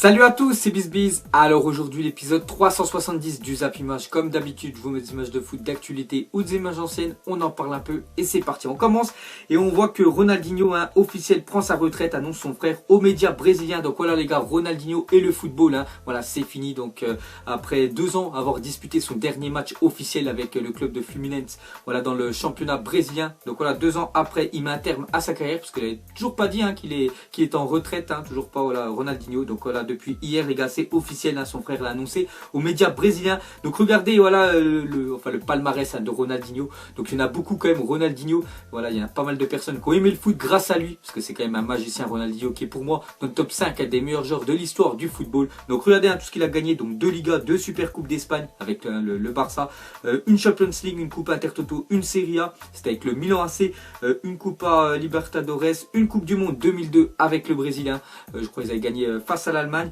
Salut à tous, c'est BizBiz. Alors aujourd'hui l'épisode 370 du Zap Image. Comme d'habitude, je vous mets des images de foot d'actualité ou des images anciennes. On en parle un peu et c'est parti. On commence et on voit que Ronaldinho, officiel, prend sa retraite, annonce son frère aux médias brésiliens. Donc voilà les gars, Ronaldinho et le football. Voilà, c'est fini. Donc après 2 ans avoir disputé son dernier match officiel avec le club de Fluminense, voilà, dans le championnat brésilien. Donc voilà, 2 ans après, il met un terme à sa carrière parce qu'il n'avait toujours pas dit qu'il est en retraite, toujours pas, voilà, Ronaldinho. Donc voilà, depuis hier les gars, c'est officiel, son frère l'a annoncé aux médias brésiliens. Donc regardez, voilà, le palmarès de Ronaldinho. Donc il y en a beaucoup quand même. Ronaldinho, voilà, il y en a pas mal de personnes qui ont aimé le foot grâce à lui, parce que c'est quand même un magicien, Ronaldinho, qui est pour moi dans le top 5 des meilleurs joueurs de l'histoire du football. Donc regardez tout ce qu'il a gagné, donc 2 Ligas, 2 Super Coupes d'Espagne avec le Barça, une Champions League, une Coupe Intertoto, une Serie A, c'était avec le Milan AC, une Coupa Libertadores, une Coupe du Monde 2002 avec le Brésilien, je crois qu'ils avaient gagné face à l'Allemagne,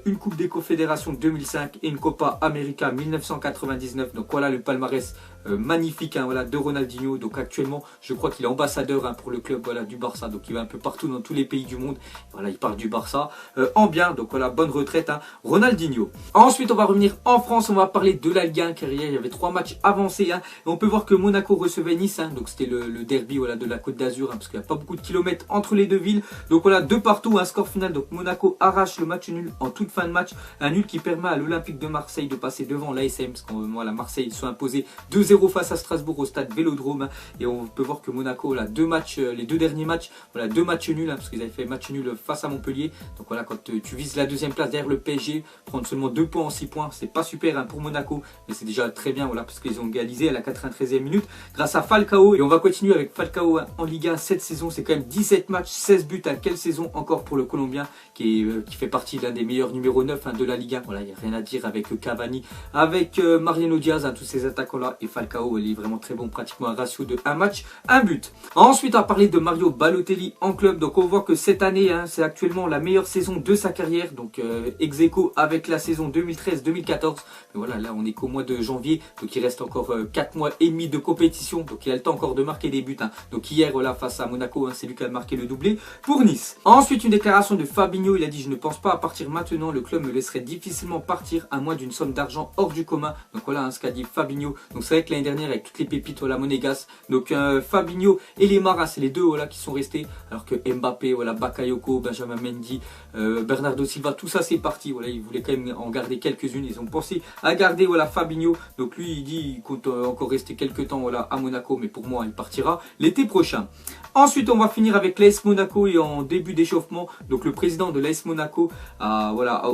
une Coupe des Confédérations 2005 et une Copa América 1999. Donc voilà le palmarès magnifique, voilà, de Ronaldinho. Donc actuellement je crois qu'il est ambassadeur pour le club, voilà, du Barça. Donc il va un peu partout dans tous les pays du monde. Voilà, il part du Barça en bien. Donc voilà, bonne retraite, Ronaldinho. Ensuite on va revenir en France, on va parler de la Ligue 1 car hier il y avait 3 matchs avancés, et on peut voir que Monaco recevait Nice, donc c'était le derby, voilà, de la Côte d'Azur, parce qu'il n'y a pas beaucoup de kilomètres entre les deux villes. Donc voilà, 2 partout, un score final. Donc Monaco arrache le match nul en toute fin de match, un nul qui permet à l'Olympique de Marseille de passer devant l'ASM, parce que voilà, Marseille sont imposés 2-0 face à Strasbourg au stade Vélodrome, et on peut voir que Monaco, voilà, 2 matchs, les 2 derniers matchs, voilà, 2 matchs nuls, parce qu'ils avaient fait match nul face à Montpellier. Donc voilà, quand tu vises la 2e place derrière le PSG, prendre seulement 2 points en 6 points, c'est pas super pour Monaco, mais c'est déjà très bien, voilà, parce qu'ils ont égalisé à la 93e minute grâce à Falcao. Et on va continuer avec Falcao en Ligue 1 cette saison. C'est quand même 17 matchs, 16 buts. Quelle saison encore pour le Colombien qui fait partie d'un des meilleurs numéro 9 de la Ligue 1. Voilà, il n'y a rien à dire avec Cavani, avec Mariano Diaz, tous ces attaquants-là. Et Falcao, il est vraiment très bon, pratiquement un ratio de 1 match, 1 but. Ensuite, on va parler de Mario Balotelli en club. Donc on voit que cette année, c'est actuellement la meilleure saison de sa carrière. Donc ex aequo avec la saison 2013-2014. Mais voilà, là on est qu'au mois de janvier, donc il reste encore 4 mois et demi de compétition, donc il a le temps encore de marquer des buts. Donc hier, voilà, face à Monaco, c'est lui qui a marqué le doublé pour Nice. Ensuite, une déclaration de Fabinho, il a dit: je ne pense pas à partir maintenant, le club me laisserait difficilement partir à moins d'une somme d'argent hors du commun. Donc voilà, ce qu'a dit Fabinho. Donc c'est vrai que l'année dernière, avec toutes les pépites, voilà, monégasques, donc Fabinho et Lemar, c'est les deux, voilà, qui sont restés, alors que Mbappé, voilà, Bakayoko, Benjamin Mendy, Bernardo Silva, tout ça c'est parti. Voilà, ils voulaient quand même en garder quelques-unes, ils ont pensé à garder, voilà, Fabinho. Donc lui il dit il compte encore rester quelques temps, voilà, à Monaco, mais pour moi il partira l'été prochain. Ensuite on va finir avec l'AS Monaco, et en début d'échauffement, donc le président de l'AS Monaco a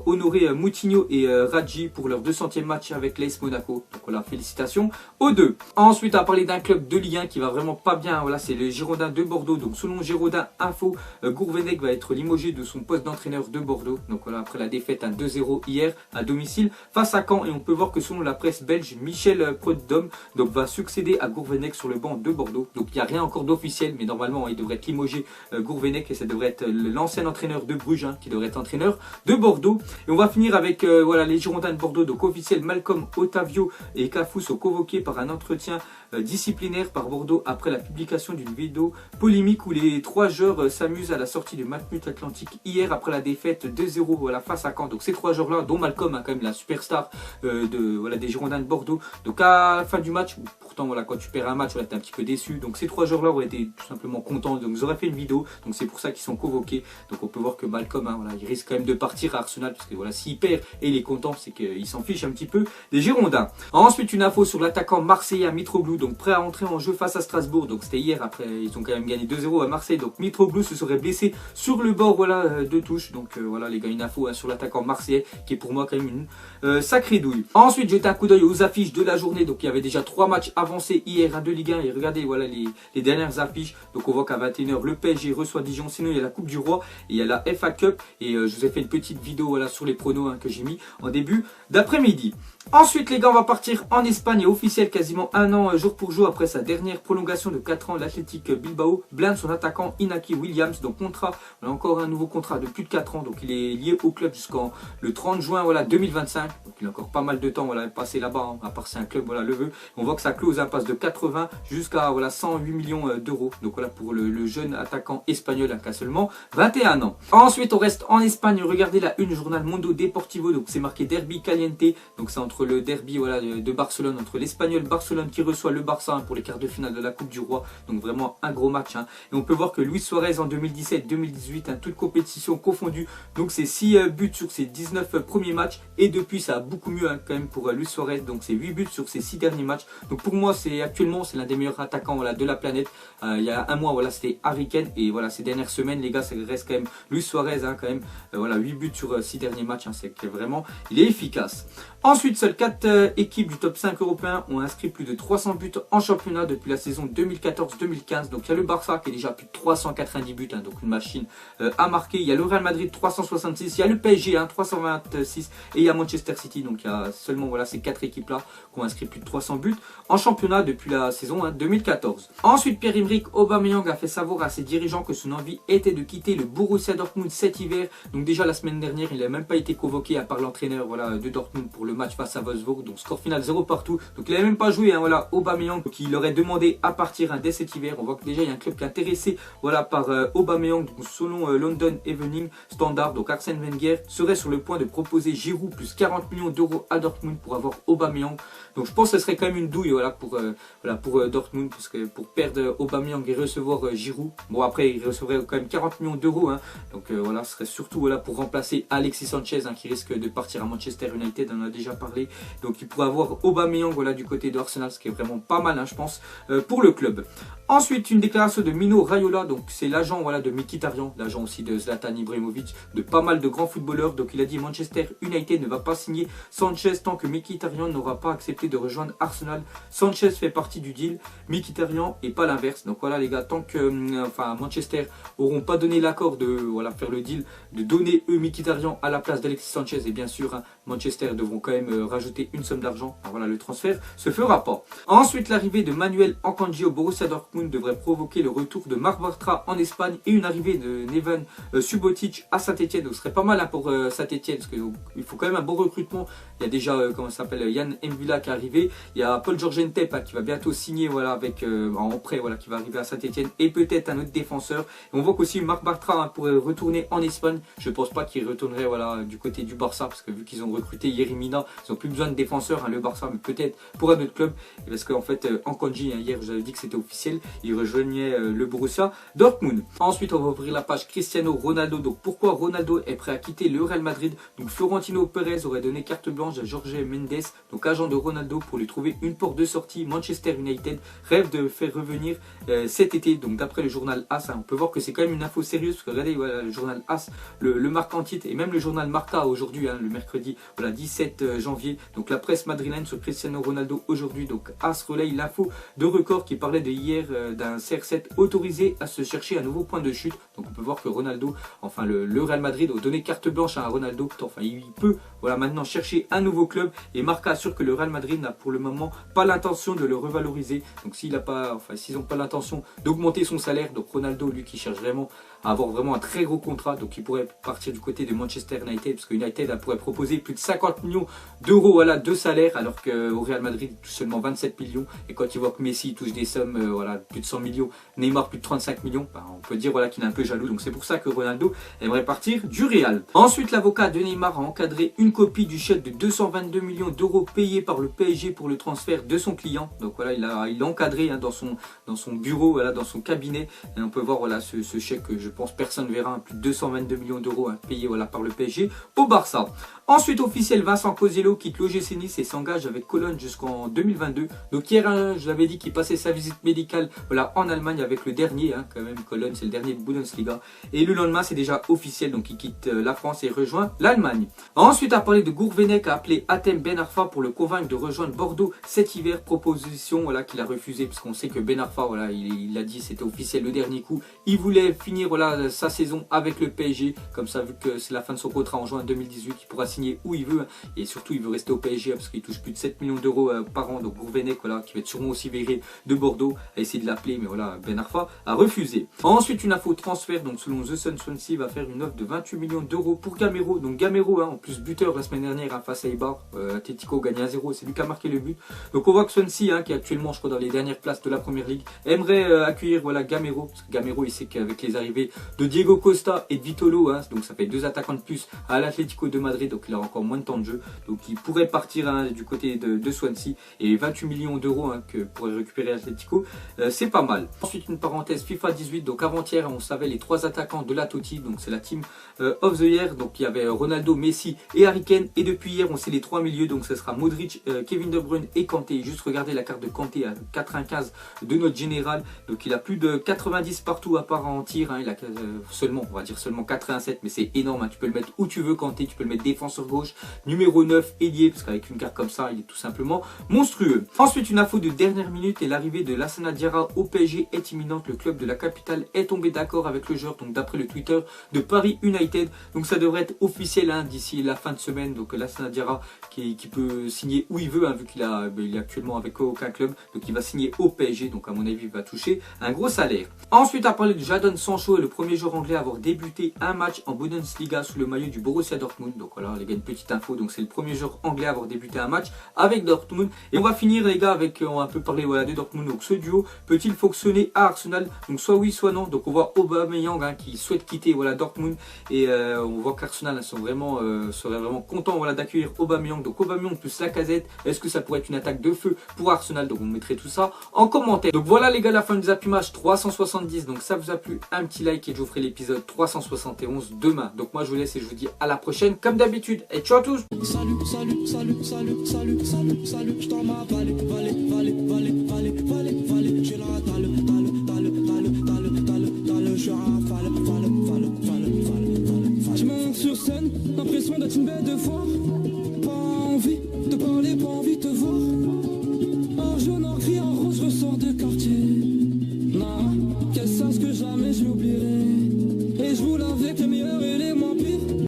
honoré Moutinho et Radji pour leur 200e match avec l'AS Monaco. Donc voilà, félicitations aux deux. Ensuite on va parler d'un club de Ligue 1 qui va vraiment pas bien, voilà, c'est les Girondins de Bordeaux. Donc selon Girondin Info, Gourvenec va être limogé de son poste d'entraîneur de Bordeaux. Donc voilà, après la défaite 2-0 hier à domicile face à Caen. Et on peut voir que selon la presse belge, Michel Preud'homme va succéder à Gourvenec sur le banc de Bordeaux. Donc il n'y a rien encore d'officiel, mais normalement il devrait être limogé, Gourvenec, et ça devrait être l'ancien entraîneur de Bruges qui devrait être entraîneur de Bordeaux. Et on va finir avec voilà, les Girondins de Bordeaux. Donc officiel, Malcolm Otavio et Cafou sont convoqués par un entretien disciplinaire par Bordeaux après la publication d'une vidéo polémique où les 3 joueurs s'amusent à la sortie du Matmut Atlantique hier après la défaite 2-0, voilà, face à Caen. Donc ces 3 joueurs là, dont Malcolm, quand même la superstar voilà, des Girondins de Bordeaux. Donc à la fin du match, pourtant voilà, quand tu perds un match, voilà, t'es un petit peu déçu. Donc ces 3 joueurs là auraient été tout simplement contents, donc ils auraient fait une vidéo. Donc c'est pour ça qu'ils sont convoqués. Donc on peut voir que Malcolm, voilà, il risque quand même de partir à Arsenal, parce que voilà, s'il perd et il est content, c'est qu'il s'en fiche un petit peu des Girondins. Ensuite une info sur l'attaquant marseillais Mitroglou, donc prêt à entrer en jeu face à Strasbourg. Donc c'était hier, après ils ont quand même gagné 2-0 à Marseille. Donc Mitroglou se serait blessé sur le bord, voilà, de touche. Donc voilà les gars, une info sur l'attaquant marseillais qui est pour moi quand même une sacrée douille. Ensuite jetez un coup d'œil aux affiches de la journée. Donc il y avait déjà 3 matchs avancés hier de Ligue 1, et regardez, voilà les dernières affiches. Donc on voit qu'à 21h le PSG reçoit Dijon. Sinon il y a la Coupe du Roi et il y a la FA Cup, et je vous ai fait une petite vidéo, voilà, sur les pronos que j'ai mis en début d'après-midi. Ensuite les gars, on va partir en Espagne et officiel quasiment un an jour pour jour après sa dernière prolongation de 4 ans. L'Athletic Bilbao blinde son attaquant Inaki Williams, donc contrat, on a encore un nouveau contrat de plus de 4 ans, donc il est lié au club jusqu'en le 30 juin voilà, 2025, donc il a encore pas mal de temps voilà, passé là-bas, hein, à part si un club voilà, le veut. On voit que sa clause passe de 80 jusqu'à voilà, 108 millions d'euros, donc voilà pour le jeune attaquant espagnol qui a seulement 21 ans. Ensuite on reste en Espagne, regardez la une journal Mundo Deportivo, donc c'est marqué Derby Caliente, donc c'est entre le derby voilà, de Barcelone, entre l'Espagnol Barcelone qui reçoit le Barça hein, pour les quarts de finale de la Coupe du Roi, donc vraiment un gros match. Hein. Et on peut voir que Luis Suarez en 2017-2018, hein, toute compétition confondue, donc c'est 6 buts sur ses 19 premiers matchs, et depuis ça a beaucoup mieux hein, quand même pour Luis Suarez, donc c'est 8 buts sur ses 6 derniers matchs. Donc pour moi c'est actuellement c'est l'un des meilleurs attaquants voilà, de la planète. Il y a un mois voilà, c'était Harry Kane, et voilà ces dernières semaines les gars ça reste quand même Luis Suarez hein, quand même, voilà 8 buts sur 6 derniers matchs, hein, c'est que vraiment il est efficace. Ensuite, seules 4 équipes du top 5 européen ont inscrit plus de 300 buts en championnat depuis la saison 2014-2015. Donc il y a le Barça qui est déjà plus de 390 buts, hein, donc une machine à marquer. Il y a le Real Madrid 366, il y a le PSG hein, 326 et il y a Manchester City. Donc il y a seulement voilà, ces 4 équipes-là qui ont inscrit plus de 300 buts en championnat depuis la saison hein, 2014. Ensuite, Pierre-Emerick Aubameyang a fait savoir à ses dirigeants que son envie était de quitter le Borussia Dortmund cet hiver. Donc déjà la semaine dernière, il n'a même pas été convoqué à part l'entraîneur voilà, de Dortmund pour le match face à Wolfsburg, donc score final 0 partout, donc il n'avait même pas joué hein, voilà, Aubameyang, donc il aurait demandé à partir hein, dès cet hiver. On voit que déjà il y a un club qui est intéressé voilà, par Aubameyang, donc selon London Evening Standard, donc Arsène Wenger serait sur le point de proposer Giroud plus 40 millions d'euros à Dortmund pour avoir Aubameyang, donc je pense que ce serait quand même une douille voilà, pour Dortmund, parce que pour perdre Aubameyang et recevoir Giroud, bon après il recevrait quand même 40 millions d'euros, hein, donc voilà, ce serait surtout voilà, pour remplacer Alexis Sanchez hein, qui risque de partir à Manchester United, on en a déjà parlé, donc il pourrait avoir Aubameyang voilà, du côté de Arsenal, ce qui est vraiment pas mal hein, je pense pour le club. Ensuite une déclaration de Mino Raiola, donc c'est l'agent voilà, de Mkhitaryan, l'agent aussi de Zlatan Ibrahimovic, de pas mal de grands footballeurs, donc il a dit Manchester United ne va pas signer Sanchez tant que Mkhitaryan n'aura pas accepté de rejoindre Arsenal. Sanchez fait partie du deal, Mkhitaryan et pas l'inverse, donc voilà les gars, tant que Manchester auront pas donné l'accord de voilà, faire le deal, de donner eux Mkhitaryan à la place d'Alexis Sanchez, et bien sûr hein, Manchester devront quand même rajouter une somme d'argent. Voilà, le transfert se fera pas. Ensuite, l'arrivée de Manuel Akanji au Borussia Dortmund devrait provoquer le retour de Marc Bartra en Espagne et une arrivée de Neven Subotic à Saint-Etienne. Donc ce serait pas mal hein, pour Saint-Etienne, parce qu'il faut quand même un bon recrutement. Il y a déjà comment ça s'appelle, Yann M'Vila qui est arrivé. Il y a Paul Georges Ntep hein, qui va bientôt signer voilà, avec en prêt voilà, qui va arriver à Saint-Etienne, et peut-être un autre défenseur. Et on voit qu'aussi Marc Bartra hein, pourrait retourner en Espagne. Je pense pas qu'il retournerait voilà, du côté du Barça, parce que vu qu'ils ont recruté Yerimina, ils n'ont plus besoin de défenseurs hein, le Barça, mais peut-être pour un autre club, parce qu'en fait Akanji hein, hier j'avais dit que c'était officiel, il rejoignait le Borussia Dortmund. Ensuite on va ouvrir la page Cristiano Ronaldo. Donc pourquoi Ronaldo est prêt à quitter le Real Madrid? Donc Florentino Pérez aurait donné carte blanche à Jorge Mendes, donc agent de Ronaldo, pour lui trouver une porte de sortie. Manchester United rêve de faire revenir cet été, donc d'après le journal AS hein, on peut voir que c'est quand même une info sérieuse, parce que regardez voilà, le journal AS le marque en titre, et même le journal Marca aujourd'hui hein, le mercredi voilà, 17 janvier, donc la presse madrilène sur Cristiano Ronaldo aujourd'hui, donc AS relaye l'info de Record qui parlait de hier d'un CR7 autorisé à se chercher un nouveau point de chute. Donc on peut voir que Ronaldo, enfin le Real Madrid a donné carte blanche à Ronaldo, enfin il peut voilà, maintenant chercher un nouveau club, et Marca assure que le Real Madrid n'a pour le moment pas l'intention de le revaloriser. Donc s'ils n'ont pas l'intention d'augmenter son salaire, donc Ronaldo lui qui cherche vraiment à avoir vraiment un très gros contrat, donc il pourrait partir du côté de Manchester United, parce que United pourrait proposer plus de 50 millions d'euros voilà, de salaire, alors qu'au Real Madrid il touche seulement 27 millions, et quand il voit que Messi touche des sommes voilà, plus de 100 millions, Neymar plus de 35 millions, ben, on peut dire voilà, qu'il est un peu jaloux, donc c'est pour ça que Ronaldo aimerait partir du Real. Ensuite l'avocat de Neymar a encadré une copie du chèque de 222 millions d'euros payé par le PSG pour le transfert de son client, donc voilà il l'a encadré hein, dans son bureau, voilà, dans son cabinet, et on peut voir voilà, ce chèque que je pense personne ne verra, hein, plus de 222 millions d'euros hein, payés voilà, par le PSG au Barça. Ensuite officiel, Vincent Cosello quitte l'OGC Nice et s'engage avec Cologne jusqu'en 2022. Donc hier hein, je l'avais dit qu'il passait sa visite médicale voilà, en Allemagne avec le dernier, hein, quand même Cologne c'est le dernier de Bundesliga, et le lendemain c'est déjà officiel, donc il quitte la France et rejoint l'Allemagne. Ensuite à parler de Gourvenec, a appelé Hatem Ben Arfa pour le convaincre de rejoindre Bordeaux cet hiver, proposition voilà, qu'il a refusé, parce qu'on sait que Ben Arfa voilà, il a dit c'était officiel le dernier coup, il voulait finir voilà, voilà sa saison avec le PSG. Comme ça, vu que c'est la fin de son contrat en juin 2018, il pourra signer où il veut. Et surtout, il veut rester au PSG parce qu'il touche plus de 7 millions d'euros par an. Donc Gourvenec, voilà, qui va être sûrement aussi viré de Bordeaux, a essayé de l'appeler, mais voilà, Ben Arfa a refusé. Ensuite, une info transfert. Donc selon The Sun, Swansea va faire une offre de 28 millions d'euros pour Gamero. Donc Gamero, en plus buteur la semaine dernière face à Eibar, Atletico gagne 1-0, c'est lui qui a marqué le but. Donc on voit que Swansea, qui est actuellement je crois dans les dernières places de la première ligue, aimerait accueillir voilà Gamero, parce que Gamero il sait qu'avec les arrivées de Diego Costa et de Vitolo, donc ça fait 2 attaquants de plus à l'Atlético de Madrid, donc il a encore moins de temps de jeu, donc il pourrait partir du côté de Swansea, et 28 millions d'euros que pourrait récupérer l'Atlético, c'est pas mal. Ensuite une parenthèse FIFA 18, donc avant-hier on savait les 3 attaquants de la Totti, donc c'est la team of the year, donc il y avait Ronaldo, Messi et Harry Kane, et depuis hier on sait les 3 milieux, donc ce sera Modric, Kevin De Bruyne et Kanté. Juste regardez la carte de Kanté à 95 de notre général, donc il a plus de 90 partout à part en tir, il a seulement, on va dire seulement 87, mais c'est énorme, tu peux le mettre où tu veux Kanté, tu peux le mettre défenseur gauche, numéro 9, ailier, parce qu'avec une carte comme ça, il est tout simplement monstrueux. Ensuite une info de dernière minute, et l'arrivée de Lassana Diarra au PSG est imminente, le club de la capitale est tombé d'accord avec le joueur, donc d'après le Twitter de Paris United, donc ça devrait être officiel d'ici la fin de semaine, donc Lassana Diarra qui peut signer où il veut, vu qu'il est actuellement avec aucun club, donc il va signer au PSG, donc à mon avis il va toucher un gros salaire. Ensuite à parler de Jadon Sancho, le premier joueur anglais à avoir débuté un match en Bundesliga sous le maillot du Borussia Dortmund, donc voilà les gars, une petite info, donc c'est le premier joueur anglais à avoir débuté un match avec Dortmund. Et on va finir les gars avec, on va un peu parler de Dortmund, donc ce duo peut-il fonctionner à Arsenal, donc soit oui soit non, donc on voit Aubameyang qui souhaite quitter Dortmund, et on voit qu'Arsenal serait vraiment content d'accueillir Aubameyang, donc Aubameyang plus Lacazette, est-ce que ça pourrait être une attaque de feu pour Arsenal? Donc on mettrait tout ça en commentaire. Donc voilà les gars, la fin du Zap Image 370, donc ça vous a plu, un petit like et je vous ferai l'épisode 371 demain. Donc moi je vous laisse et je vous dis à la prochaine comme d'habitude, et ciao à tous. Salut, salut, salut, salut, salut, salut, salut, je t'en m'en valet, valet, valet, valet, valet, valet, valet, j'ai la dalle, je suis rafale, je monte sur scène, l'impression d'être une bête de foire, pas envie de parler, pas envie de te voir, en jaune, en gris, en rose, je ressors de quartier, non, qu'elle sache que jamais je l'oublierai, et je roule avec le